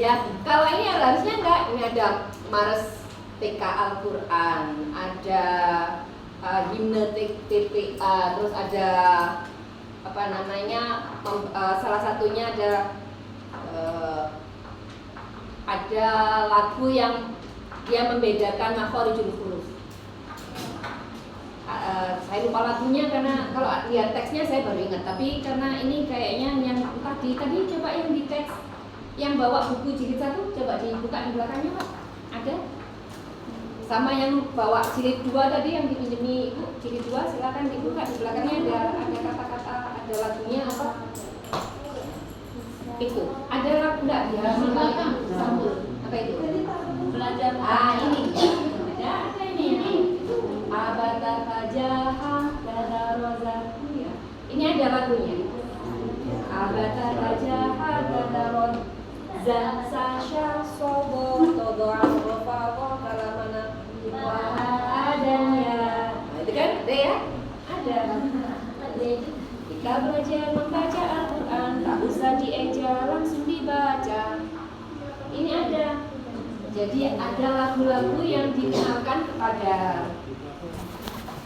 Ya, kalau ini harusnya enggak. Ini ada Mars TK Al-Quran, ada himne TPA, terus ada apa namanya, salah satunya ada lagu yang dia membedakan makhorijul huruf. Saya lupa lagunya karena kalau lihat teksnya saya baru ingat, tapi karena ini kayaknya yang tadi coba yang di teks yang bawa buku jilid 1 coba dibuka di belakangnya Pak, ada? Sama yang bawa jilid 2 tadi yang dipinjemi Ibu, jilid 2 silakan dibuka, di belakangnya ada kata-kata, ada lagunya apa? Itu ada lagu enggak ya? Sambul apa itu? Belajar. Ini ada ini. Abata fajaha dadaroza. Ini ada lagunya. Abata fajaha dadaroza sasha sobo todoang rofawo kalamana adanya. Itu kan ada ya? Ada. Kita belajar membaca Al-Quran, tak usah dieja, langsung dibaca. Ini ada. Jadi ada lagu-lagu yang dikenalkan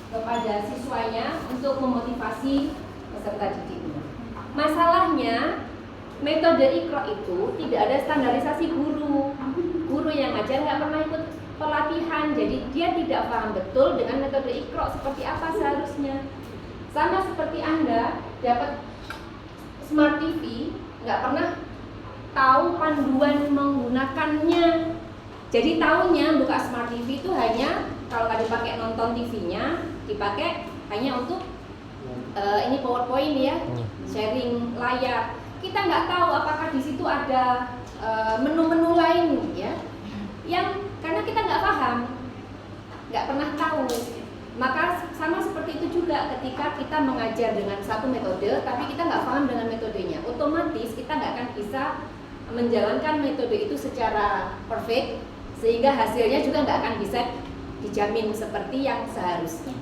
kepada siswanya untuk memotivasi peserta didiknya. Masalahnya metode Iqra itu tidak ada standarisasi guru. Guru yang ngajar nggak pernah ikut pelatihan, jadi dia tidak paham betul dengan metode Iqra seperti apa seharusnya. Sama seperti Anda dapat smart TV, nggak pernah tahu panduan menggunakannya. Jadi tahunya buka smart TV itu hanya kalau nggak dipakai nonton TV-nya, dipakai hanya untuk ini PowerPoint ya, sharing layar. Kita nggak tahu apakah di situ ada menu-menu lain ya, yang karena kita nggak paham, nggak pernah tahu. Maka sama seperti itu juga ketika kita mengajar dengan satu metode, tapi kita nggak paham dengan metodenya, otomatis kita nggak akan bisa menjalankan metode itu secara perfect, sehingga hasilnya juga nggak akan bisa dijamin seperti yang seharusnya.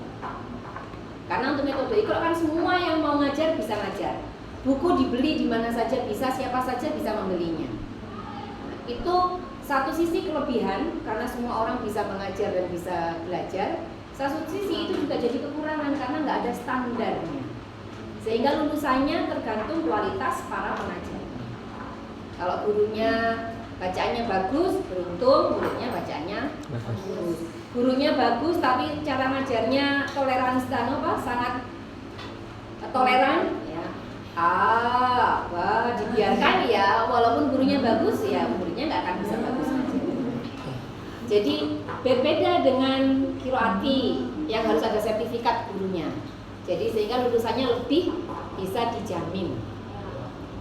Karena untuk metode Iqra kan semua yang mau ngajar bisa ngajar. Buku dibeli di mana saja bisa, siapa saja bisa membelinya. Nah, itu satu sisi kelebihan karena semua orang bisa mengajar dan bisa belajar. Satu sisi itu juga jadi kekurangan karena nggak ada standarnya. Sehingga lulusannya tergantung kualitas para pengajar. Kalau gurunya bacaannya bagus, beruntung muridnya bacaannya bagus. Gurunya bagus tapi cara ngajarnya sangat toleran ya. Dibiarkan ya, walaupun gurunya bagus ya muridnya nggak akan bisa bagus ngajar. Jadi berbeda dengan Qiraati yang harus ada sertifikat gurunya. Jadi sehingga lulusannya lebih bisa dijamin.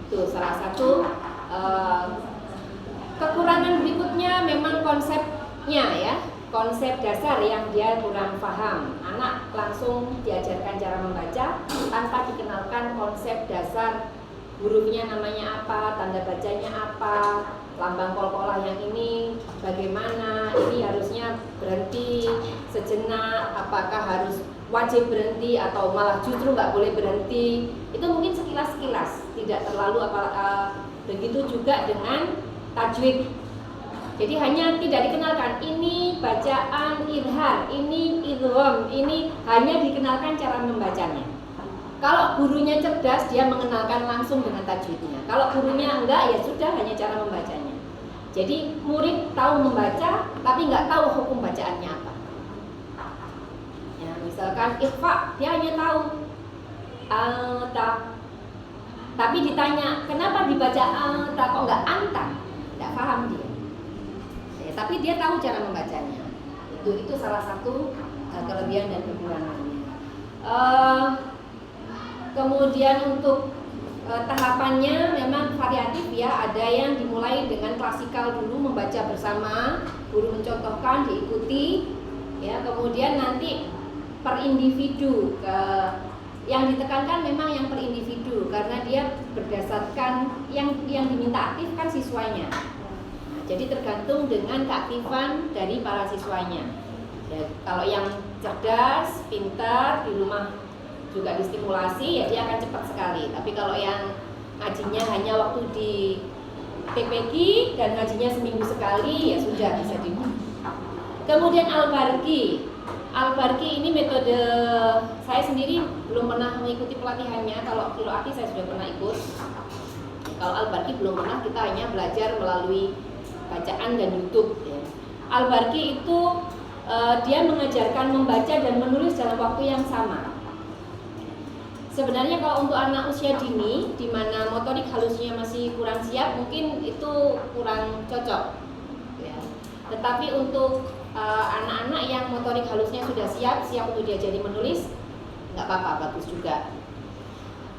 Itu salah satu kekurangan berikutnya memang konsepnya ya, konsep dasar yang dia kurang paham. Anak langsung diajarkan cara membaca tanpa dikenalkan konsep dasar, hurufnya namanya apa, tanda bacanya apa, lambang kolkolah yang ini bagaimana, ini harusnya berhenti sejenak, apakah harus wajib berhenti atau malah justru nggak boleh berhenti. Itu mungkin sekilas-sekilas, tidak terlalu begitu juga dengan tajwid. Jadi hanya tidak dikenalkan ini bacaan idhar, ini idgham, ini hanya dikenalkan cara membacanya. Kalau gurunya cerdas, dia mengenalkan langsung dengan tajwidnya. Kalau gurunya enggak, ya sudah hanya cara membacanya. Jadi murid tahu membaca, tapi nggak tahu hukum bacaannya apa. Ya, misalkan ikhfa, dia hanya tahu ta. Tapi ditanya, kenapa dibaca ta kok nggak anta? Nggak paham dia. Tapi dia tahu cara membacanya. Itu salah satu kelebihan dan kekurangannya. Kemudian untuk tahapannya memang variatif ya. Ada yang dimulai dengan klasikal dulu, membaca bersama, guru mencontohkan, diikuti. Ya, kemudian nanti per individu. Yang ditekankan memang yang per individu karena dia berdasarkan yang diminta aktif kan siswanya. Jadi tergantung dengan keaktifan dari para siswanya. Ya, kalau yang cerdas, pintar, di rumah juga distimulasi, ya dia akan cepat sekali. Tapi kalau yang ngajinya hanya waktu di TPQ dan ngajinya seminggu sekali, ya sudah bisa dimulai. Kemudian Al-Barqi. Al-Barqi ini metode saya sendiri belum pernah mengikuti pelatihannya. Kalau Qiraati saya sudah pernah ikut. Kalau Al-Barqi belum pernah, kita hanya belajar melalui bacaan dan YouTube ya. Al-Barqi itu dia mengajarkan membaca dan menulis dalam waktu yang sama. Sebenarnya kalau untuk anak usia dini, di mana motorik halusnya masih kurang siap, mungkin itu kurang cocok ya. Tetapi untuk anak-anak yang motorik halusnya sudah siap untuk diajari menulis, nggak apa-apa, bagus juga.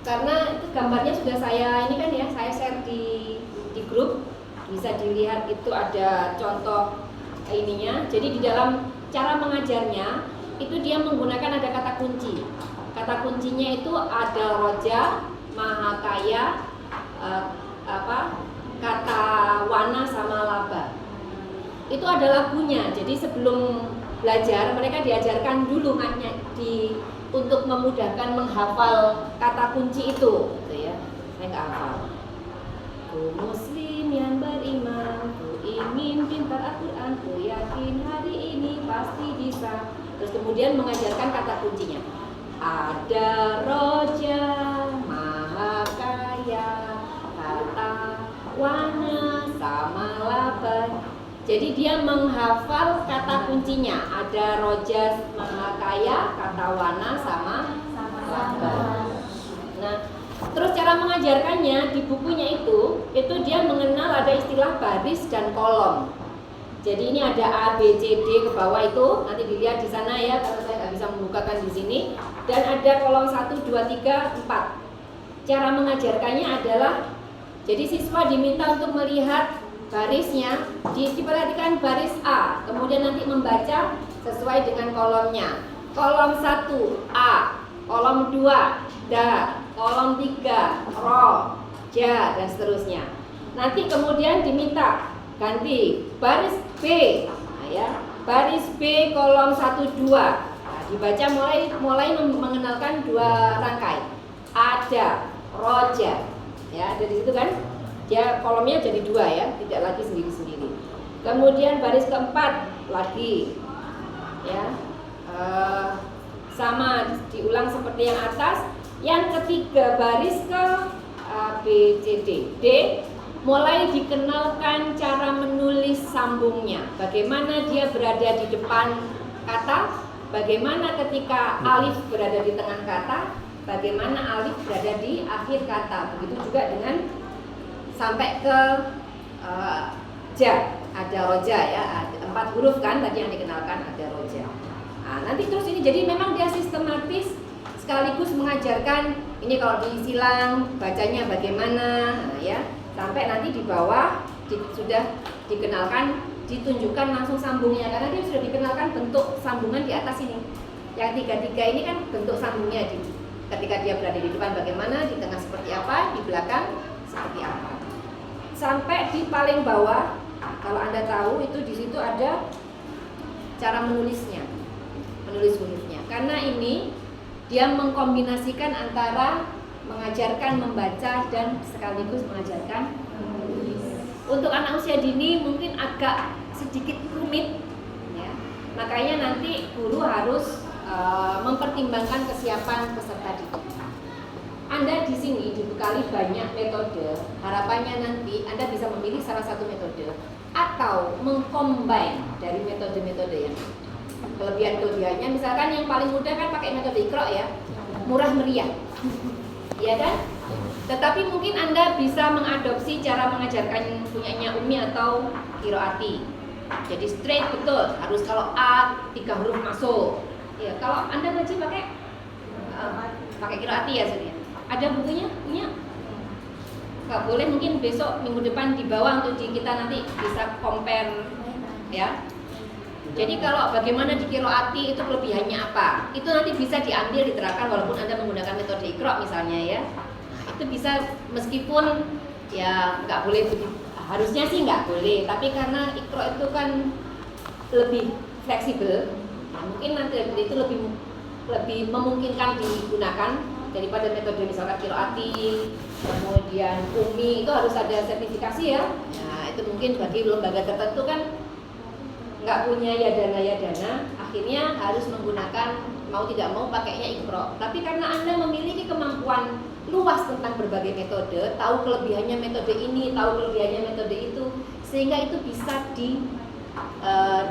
Karena itu gambarnya sudah saya ini kan ya, saya share di grup, bisa dilihat itu ada contoh ininya. Jadi di dalam cara mengajarnya itu dia menggunakan ada kata kunci. Kata kuncinya itu ada roja, maha kaya, kata wana sama laba. Itu ada lagunya. Jadi sebelum belajar mereka diajarkan dulu untuk memudahkan menghafal kata kunci itu, gitu ya. Saya nggak hafal. Ku muslim yang beriman, ku ingin pintar Al-Quran, ku yakin hari ini pasti bisa. Terus kemudian mengajarkan kata kuncinya. Ada roja, maha kaya, kata wana sama laba. Jadi dia menghafal kata kuncinya. Ada roja, maha kaya, kata wana sama laba. Nah, terus cara mengajarkannya di bukunya itu dia mengenal ada istilah baris dan kolom. Jadi ini ada A, B, C, D ke bawah itu, nanti dilihat di sana ya, karena saya nggak bisa membukakan di sini. Dan ada kolom 1, 2, 3, 4. Cara mengajarkannya adalah, jadi siswa diminta untuk melihat barisnya, diperhatikan baris A, kemudian nanti membaca sesuai dengan kolomnya. Kolom 1 A, kolom 2 Da, kolom 3 Ro, Ja, dan seterusnya. Nanti kemudian diminta ganti baris B, nah ya, baris B kolom 1, 2. Nah, dibaca mulai mengenalkan dua rangkai. Ada roja, ya ada di situ kan? Ya kolomnya jadi dua ya, tidak lagi sendiri-sendiri. Kemudian baris keempat lagi, ya sama diulang seperti yang atas. Yang ketiga baris ke A, B, C, D. Mulai dikenalkan cara menulis sambungnya. Bagaimana dia berada di depan kata, bagaimana ketika alif berada di tengah kata, bagaimana alif berada di akhir kata. Begitu juga dengan sampai ke ja, ada roja ya, ada 4 huruf kan tadi yang dikenalkan, ada roja. Nah, nanti terus ini jadi memang dia sistematis sekaligus mengajarkan ini kalau disilang bacanya bagaimana, nah, ya. Sampai nanti di bawah sudah dikenalkan, ditunjukkan langsung sambungnya karena dia sudah dikenalkan bentuk sambungan di atas ini. Yang 3-3 ini kan bentuk sambungnya ketika dia berada di depan bagaimana, di tengah seperti apa, di belakang seperti apa. Sampai di paling bawah, kalau Anda tahu itu di situ ada cara menulisnya, menulis hurufnya. Karena ini dia mengkombinasikan antara mengajarkan membaca dan sekaligus mengajarkan menulis. Untuk anak usia dini mungkin agak sedikit rumit, ya. Makanya nanti guru harus mempertimbangkan kesiapan peserta didik. Anda di sini dibekali banyak metode. Harapannya nanti Anda bisa memilih salah satu metode atau mengcombine dari metode-metode yang kelebihan-kelebihannya. Misalkan yang paling mudah kan pakai metode Iqra ya, murah meriah. Ya kan? Tetapi mungkin Anda bisa mengadopsi cara mengajarkan punyanya Umi atau Qiraati. Jadi straight betul, harus kalau A 3 huruf masuk. Ya, kalau Anda ngaji pakai Qiraati ya sebenarnya. Ada bukunya? Punya? Nggak boleh, mungkin besok minggu depan di bawah untuk kita nanti bisa compare ya. Jadi kalau bagaimana di Qiraati itu kelebihannya apa? Itu nanti bisa diambil diterapkan walaupun Anda menggunakan metode Iqra misalnya ya. Nah, itu bisa meskipun ya nggak boleh harusnya sih nggak boleh, tapi karena Iqra itu kan lebih fleksibel, nah, mungkin nanti itu lebih memungkinkan digunakan. daripada metode misalkan Qiroati, kemudian Umi itu harus ada sertifikasi ya. Nah itu mungkin bagi lembaga tertentu kan nggak punya yadana, akhirnya harus menggunakan mau tidak mau pakainya Iqra. Tapi karena Anda memiliki kemampuan luas tentang berbagai metode, tahu kelebihannya metode ini, tahu kelebihannya metode itu, sehingga itu bisa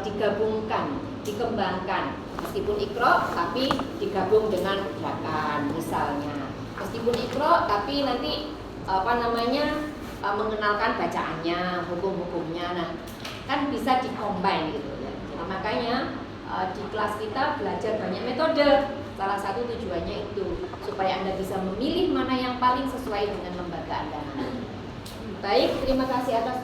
digabungkan, dikembangkan. Meskipun Iqra tapi digabung dengan gerakan misalnya. Meskipun Iqra tapi nanti mengenalkan bacaannya, hukum-hukumnya. Nah, kan bisa dikombin gitu ya. Nah, makanya di kelas kita belajar banyak metode. Salah satu tujuannya itu supaya Anda bisa memilih mana yang paling sesuai dengan lembaga Anda. Baik, terima kasih atas